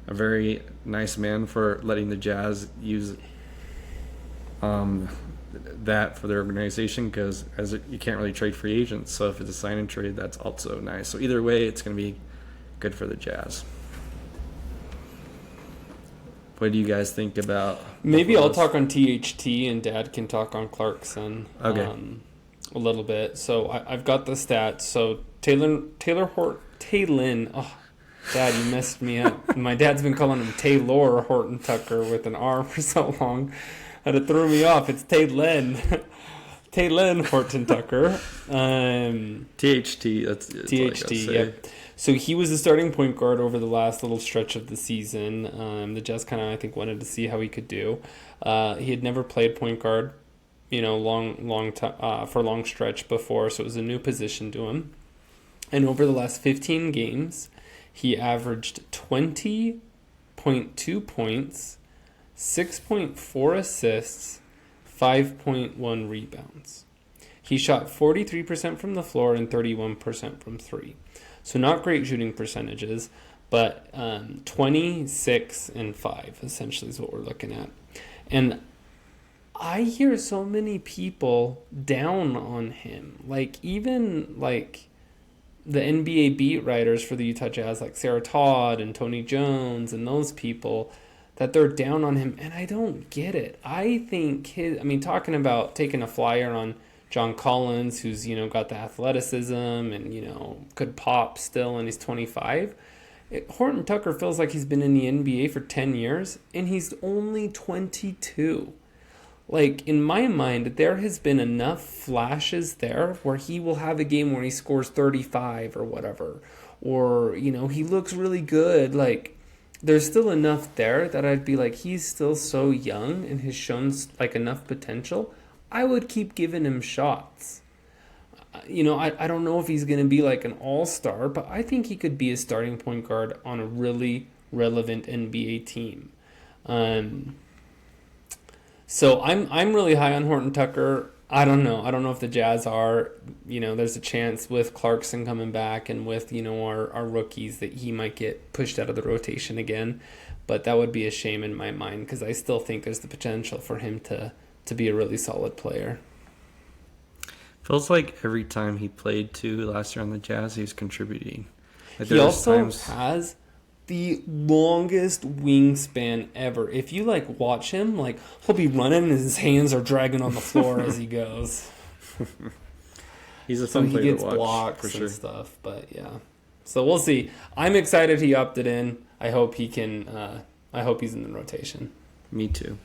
very nice man for letting the Jazz use that for their organization because you can't really trade free agents. So if it's a sign and trade, that's also nice. So either way, it's going to be good for the Jazz. What do you guys think about? Maybe I'll talk on THT and Dad can talk on Clarkson. Okay. A little bit. So I've got the stats. So Taylor oh, Dad, you messed me up. My dad's been calling him Taylor Horton Tucker with an R for so long that it threw me off. It's Taylor Horton Tucker. THT. That's THT. Yep. So he was the starting point guard over the last little stretch of the season. The Jazz kind of, I think, wanted to see how he could do. He had never played point guard, for a long stretch before, so it was a new position to him. And over the last 15 games, he averaged 20.2 points, 6.4 assists, 5.1 rebounds. He shot 43% from the floor and 31% from three. So not great shooting percentages, but 26 and 5 essentially is what we're looking at. And I hear so many people down on him. Even the NBA beat writers for the Utah Jazz, like Sarah Todd and Tony Jones and those people, that they're down on him. And I don't get it. I think talking about taking a flyer on John Collins, who's, got the athleticism and, could pop still, and he's 25. Horton Tucker feels like he's been in the NBA for 10 years, and he's only 22. In my mind, there has been enough flashes there where he will have a game where he scores 35 or whatever. Or, he looks really good. There's still enough there that I'd be like, he's still so young and has shown, enough potential. I would keep giving him shots. I don't know if he's going to be an all-star, but I think he could be a starting point guard on a really relevant NBA team. So I'm really high on Horton Tucker. I don't know. I don't know if the Jazz are. There's a chance with Clarkson coming back and with, our rookies that he might get pushed out of the rotation again. But that would be a shame in my mind because I still think there's the potential for him to be a really solid player. Feels like every time he played last year on the Jazz, he was contributing. He also has the longest wingspan ever. If you watch him, he'll be running and his hands are dragging on the floor as he goes. He's a fun player to watch. He gets blocks for sure. and stuff, but yeah. So we'll see. I'm excited he opted in. I hope he can. I hope he's in the rotation. Me too.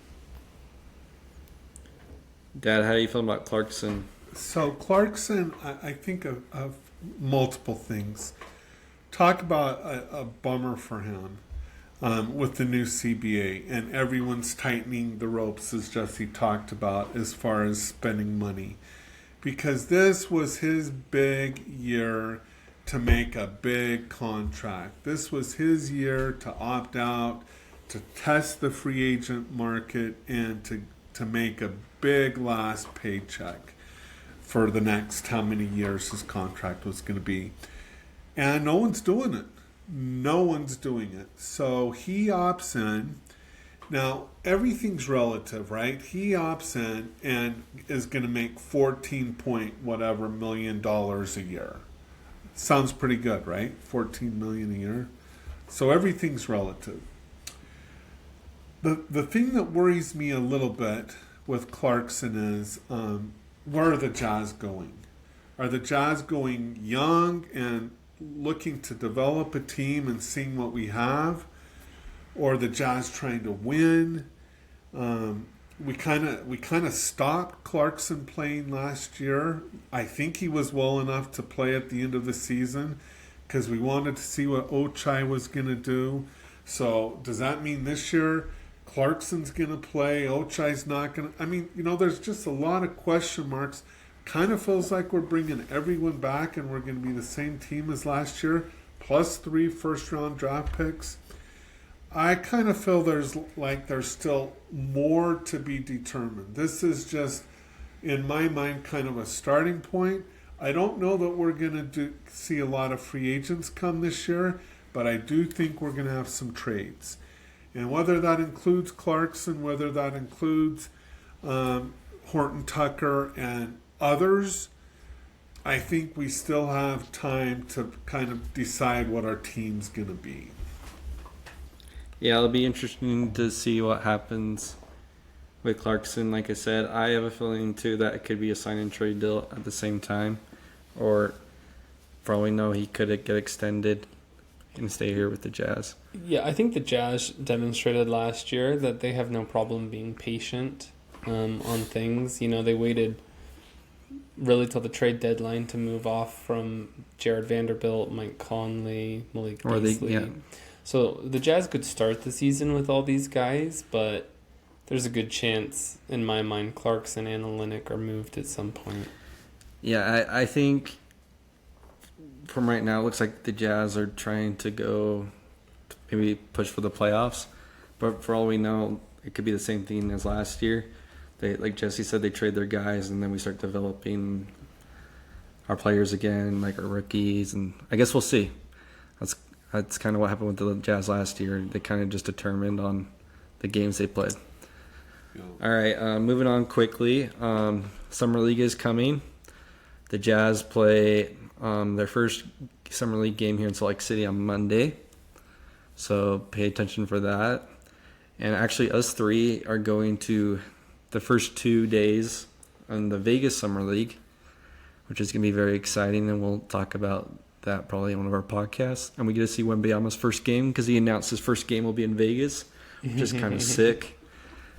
Dad, how do you feel about Clarkson? So Clarkson, I think of multiple things. Talk about a bummer for him with the new CBA, and everyone's tightening the ropes, as Jesse talked about, as far as spending money. Because this was his big year to make a big contract. This was his year to opt out, to test the free agent market, and to make a big last paycheck for the next how many years his contract was going to be. And no one's doing it. No one's doing it. So he opts in. Now, everything's relative, right? He opts in and is going to make 14 point whatever million dollars a year. Sounds pretty good, right? 14 million a year. So everything's relative. The thing that worries me a little bit with Clarkson is where are the Jazz going? Are the Jazz going young and looking to develop a team and seeing what we have? Or the Jazz trying to win? We kind of stopped Clarkson playing last year. I think he was well enough to play at the end of the season because we wanted to see what Ochai was going to do. So does that mean this year Clarkson's going to play, Ochai's not going to? I mean, there's just a lot of question marks. Kind of feels like we're bringing everyone back and we're going to be the same team as last year, plus 3 first-round draft picks. I kind of feel there's still more to be determined. This is just, in my mind, kind of a starting point. I don't know that we're going to see a lot of free agents come this year, but I do think we're going to have some trades. And whether that includes Clarkson, whether that includes Horton Tucker and others, I think we still have time to kind of decide what our team's going to be. Yeah, it'll be interesting to see what happens with Clarkson. Like I said, I have a feeling too that it could be a sign and trade deal at the same time, or for all we know, he could get extended and stay here with the Jazz. Yeah, I think the Jazz demonstrated last year that they have no problem being patient on things. They waited really till the trade deadline to move off from Jared Vanderbilt, Mike Conley, Malik Beasley. So the Jazz could start the season with all these guys, but there's a good chance, in my mind, Clarkson and Olynyk are moved at some point. Yeah, I think from right now, it looks like the Jazz are trying to go maybe push for the playoffs. But for all we know, it could be the same thing as last year. They, like Jesse said, they trade their guys, and then we start developing our players again, like our rookies. And I guess we'll see. That's kind of what happened with the Jazz last year. They kind of just determined on the games they played. Yeah. All right, moving on quickly. Summer League is coming. The Jazz play their first Summer League game here in Salt Lake City on Monday. So pay attention for that. And actually, us three are going to the first 2 days on the Vegas Summer League, which is going to be very exciting, and we'll talk about that probably in one of our podcasts. And we get to see Wembayama's first game because he announced his first game will be in Vegas, which is kind of sick.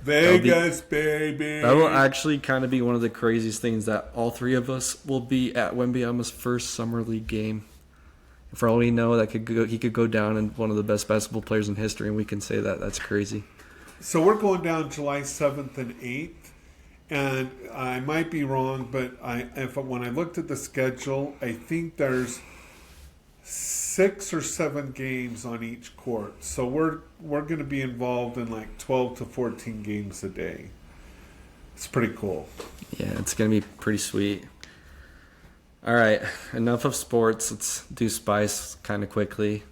Vegas, baby. That will actually kind of be one of the craziest things, that all three of us will be at Wembayama's first Summer League game. For all we know, he could go down in one of the best basketball players in history, and we can say that. That's crazy. So we're going down July 7th and 8th. And I might be wrong, but when I looked at the schedule, I think there's 6 or 7 games on each court. So we're going to be involved in like 12 to 14 games a day. It's pretty cool. Yeah, it's going to be pretty sweet. All right, enough of sports. Let's do Spice kind of quickly.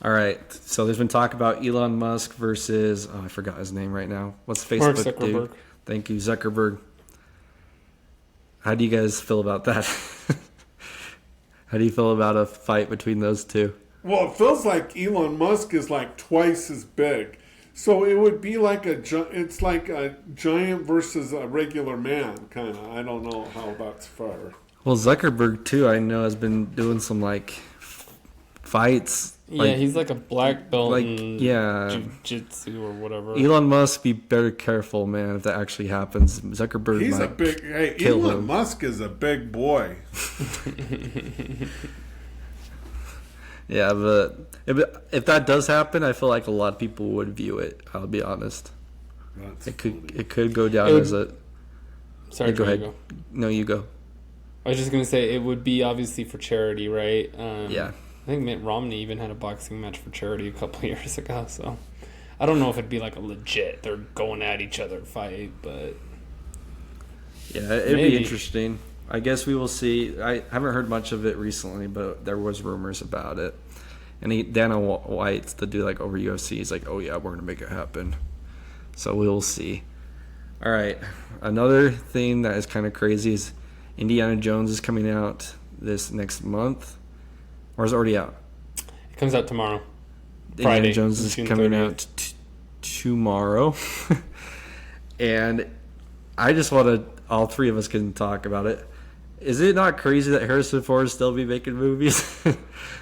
All right, so there's been talk about Elon Musk versus, I forgot his name right now. What's Facebook Mark Zuckerberg. dude? Thank you, Zuckerberg. How do you guys feel about that? How do you feel about a fight between those two? Well, it feels like Elon Musk is like twice as big. So it would be like it's like a giant versus a regular man, kind of. I don't know how that's fair. Well, Zuckerberg, too, I know, has been doing some, fights. Yeah, he's like a black belt in jiu-jitsu or whatever. Elon Musk, be better careful, man, if that actually happens. Zuckerberg might kill Elon him. Musk is a big boy. Yeah, but if that does happen, I feel like a lot of people would view it. I'll be honest. That's It could go down as a... Sorry, go ahead. No, you go. I was just going to say it would be obviously for charity, right? Yeah. I think Mitt Romney even had a boxing match for charity a couple years ago, so I don't know if it'd be like a legit, they're going at each other fight, but Yeah, it'd maybe. be interesting. I guess we will see. I haven't heard much of it recently, but there was rumors about it. And Dana White, the dude like over UFC, he's like, oh yeah, we're gonna make it happen. So we'll see. All right, another thing that is kind of crazy is Indiana Jones is coming out this next month, or is it already out? It comes out tomorrow. Indiana Friday, Jones is June coming 30th. out tomorrow, and I just want to. All three of us can talk about it. Is it not crazy that Harrison Ford still be making movies?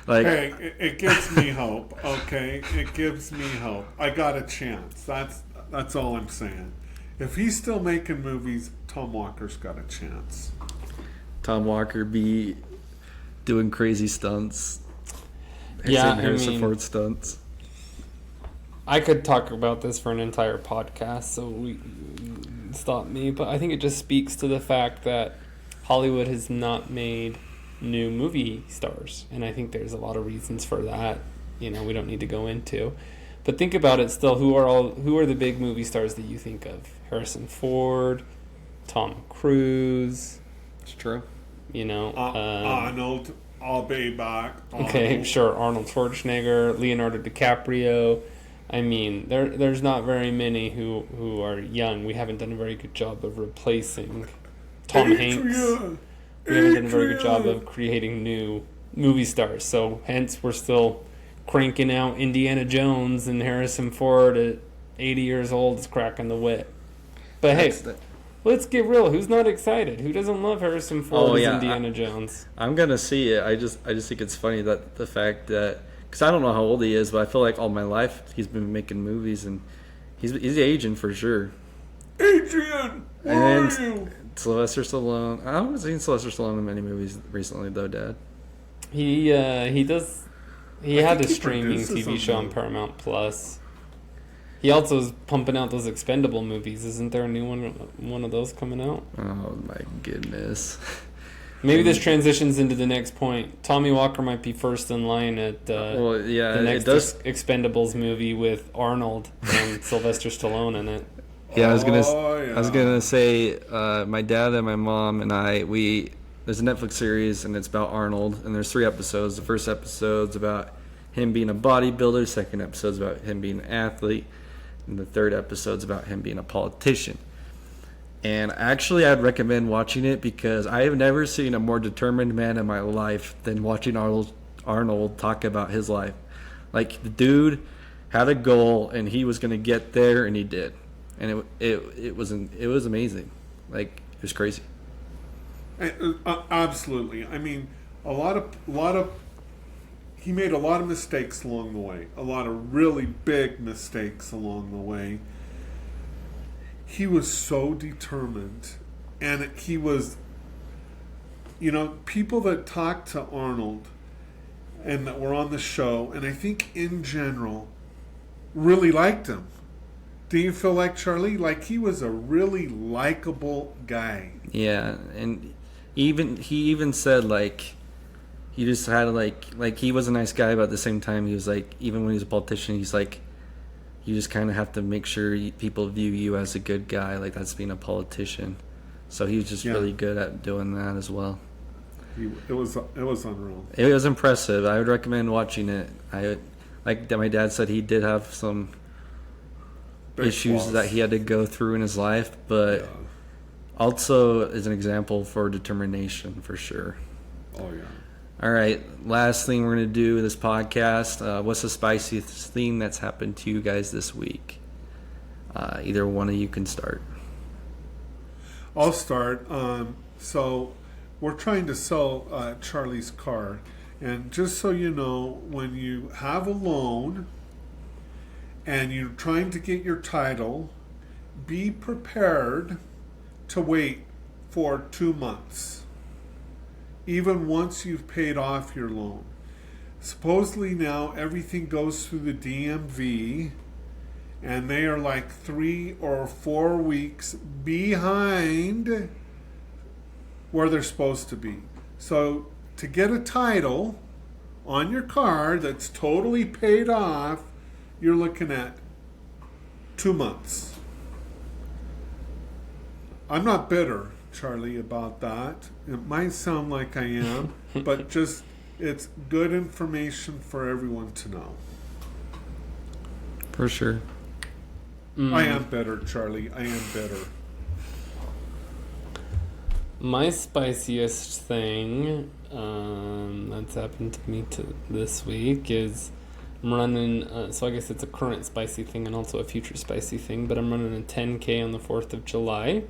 Like, Hey, it gives me hope. Okay, it gives me hope. I got a chance. That's all I'm saying. If he's still making movies, Tom Walker's got a chance. Tom Walker be doing crazy stunts. Yeah, Harrison Ford stunts. I could talk about this for an entire podcast, so we stop me. But I think it just speaks to the fact that Hollywood has not made new movie stars, and I think there's a lot of reasons for that. We don't need to go into. But think about it still. Who are the big movie stars that you think of? Harrison Ford, Tom Cruise. It's true. Arnold, I'll be back. Okay, Arnold. sure. Arnold Schwarzenegger, Leonardo DiCaprio. I mean, there's not very many who are young. We haven't done a very good job of replacing Tom Hanks. We haven't done a very good job of creating new movie stars. So hence we're still cranking out Indiana Jones, and Harrison Ford at 80 years old is cracking the whip. But hey, let's get real. Who's not excited? Who doesn't love Harrison Ford as Indiana Jones? I'm gonna see it. I just think it's funny that the fact that, because I don't know how old he is, but I feel like all my life he's been making movies, and he's aging for sure. Adrian, where are you? Sylvester Stallone. I haven't seen Sylvester Stallone in many movies recently, though, Dad. He does. He I had a think he streaming produces TV show on something. Paramount Plus. He also is pumping out those Expendable movies. Isn't there a new one of those coming out? Oh my goodness. Maybe this transitions into the next point. Tommy Walker might be first in line at Well, yeah, the next it does. Expendables movie with Arnold and Sylvester Stallone in it. Yeah, I was gonna. Oh, I was yeah. gonna say, my dad and my mom and I. There's a Netflix series and it's about Arnold, and there's 3 episodes. The first episode's about him being a bodybuilder. The second episode's about him being an athlete, and the third episode's about him being a politician. And actually, I'd recommend watching it because I have never seen a more determined man in my life than watching Arnold talk about his life. Like, the dude had a goal and he was gonna get there, and he did. And it was amazing. Like, it was crazy. Absolutely. I mean, a lot of he made a lot of mistakes along the way. A lot of really big mistakes along the way. He was so determined, and he was, people that talked to Arnold and that were on the show, and I think in general, really liked him. Do you feel like Charlie? Like, he was a really likable guy. Yeah, and he even said, like, he just had like he was a nice guy, but at the same time he was like, even when he was a politician, he's like, you just kind of have to make sure people view you as a good guy. Like, that's being a politician. So he was just really good at doing that as well. It was unreal. It was impressive. I would recommend watching it. Like my dad said, he did have some Big issues flaws. that he had to go through in his life, but Yeah. also is an example for determination for sure. Oh, yeah. All right, last thing we're going to do in this podcast, what's the spiciest thing that's happened to you guys this week? Either one of you can start. I'll start. So we're trying to sell Charlie's car. And just so you know, when you have a loan and you're trying to get your title, be prepared to wait for 2 months, even once you've paid off your loan. Supposedly now everything goes through the DMV, and they are like 3 or 4 weeks behind where they're supposed to be. So to get a title on your car that's totally paid off, you're looking at 2 months. I'm not bitter, Charlie, about that. It might sound like I am, but just it's good information for everyone to know. For sure. I am bitter, Charlie. I am bitter. My spiciest thing that's happened to me this week is I'm running, so I guess it's a current spicy thing and also a future spicy thing, but I'm running a 10K on the 4th of July.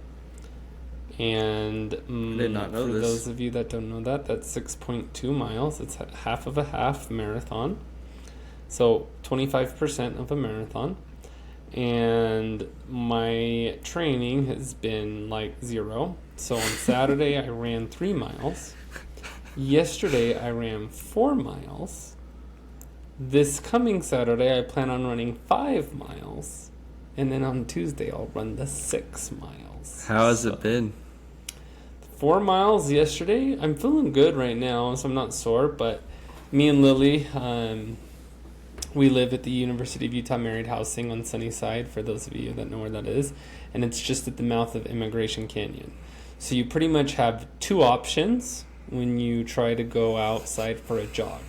And did not know for this. those of you that don't know that, that's 6.2 miles. It's half of a half marathon. So 25% of a marathon. And my training has been like 0. So on Saturday, I ran 3 miles. Yesterday, I ran 4 miles. This coming Saturday, I plan on running 5 miles. And then on Tuesday, I'll run the 6 miles. How has it been? 4 miles yesterday. I'm feeling good right now, so I'm not sore. But me and Lily, we live at the University of Utah Married Housing on Sunnyside, for those of you that know where that is. And it's just at the mouth of Immigration Canyon. So you pretty much have 2 options when you try to go outside for a jog.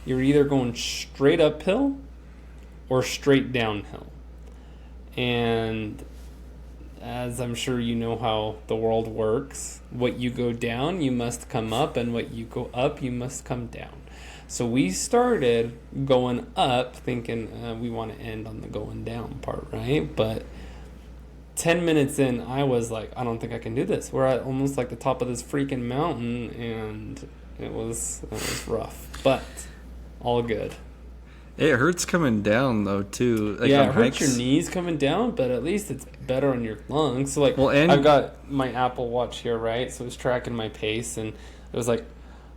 You're either going straight uphill or straight downhill. And as I'm sure you know how the world works, what you go down, you must come up, and what you go up, you must come down. So we started going up thinking we want to end on the going down part, right? But 10 minutes in, I was like, I don't think I can do this. We're at almost like the top of this freaking mountain, and it was rough, but all good. It hurts coming down though too. Like yeah, on it hurts hikes. your knees coming down, but at least it's better on your lungs. So like, Well, and I've got my Apple Watch here, right? So it's tracking my pace, and it was like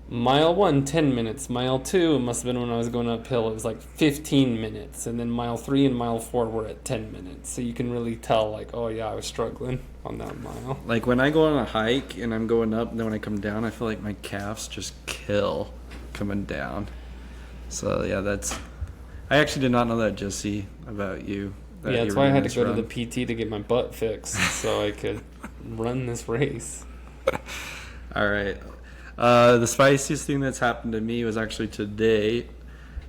mile 1, 10 minutes. Mile 2, it must have been when I was going uphill. It was like 15 minutes, and then mile 3 and mile 4 were at 10 minutes. So you can really tell, like, oh yeah, I was struggling on that mile. like when I go on a hike and I'm going up, and then when I come down, I feel like my calves just kill coming down. So yeah, I actually did not know that, Jesse, about you. Yeah, that's why I had to go to the PT to get my butt fixed so I could run this race. All right. The spiciest thing that's happened to me was actually today.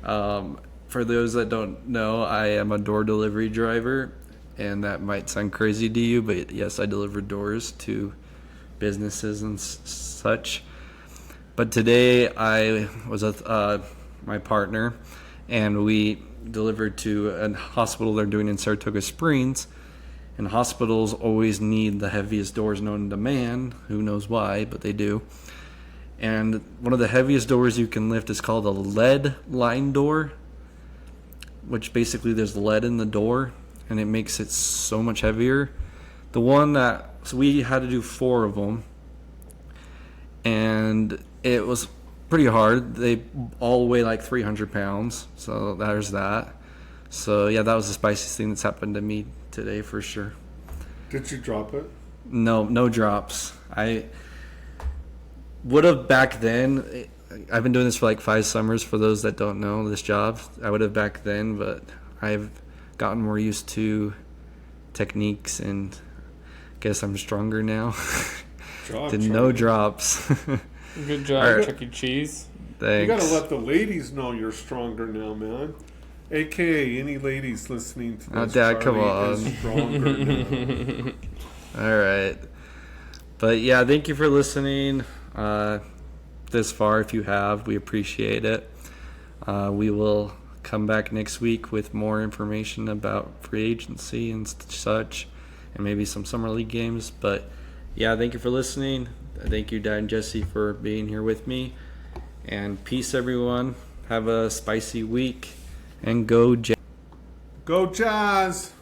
For those that don't know, I am a door delivery driver, and that might sound crazy to you, but yes, I deliver doors to businesses and such. But today I was with my partner, and we delivered to a hospital they're doing in Saratoga Springs. And hospitals always need the heaviest doors known to man. Who knows why, but they do. And one of the heaviest doors you can lift is called a lead line door, which basically there's lead in the door, and it makes it so much heavier. So we had to do 4 of them, and it was pretty hard. They all weigh like 300 pounds, so there's that. So yeah, that was the spiciest thing that's happened to me today for sure. Did you drop it? No drops. I would have back then. I've been doing this for like 5 summers, for those that don't know this job. I would have back then, but I've gotten more used to techniques, and guess I'm stronger now. No drops. Good job, All right. Chuck E. Cheese. Thanks. You gotta let the ladies know you're stronger now, man. AKA any ladies listening to this. Oh, Dad, come Charlie is on. stronger now. All right. But yeah, thank you for listening this far. If you have, we appreciate it. We will come back next week with more information about free agency and such, and maybe some summer league games. But yeah, thank you for listening. Thank you, Dad and Jesse, for being here with me. And peace, everyone. Have a spicy week, and go Jazz. Go Jazz!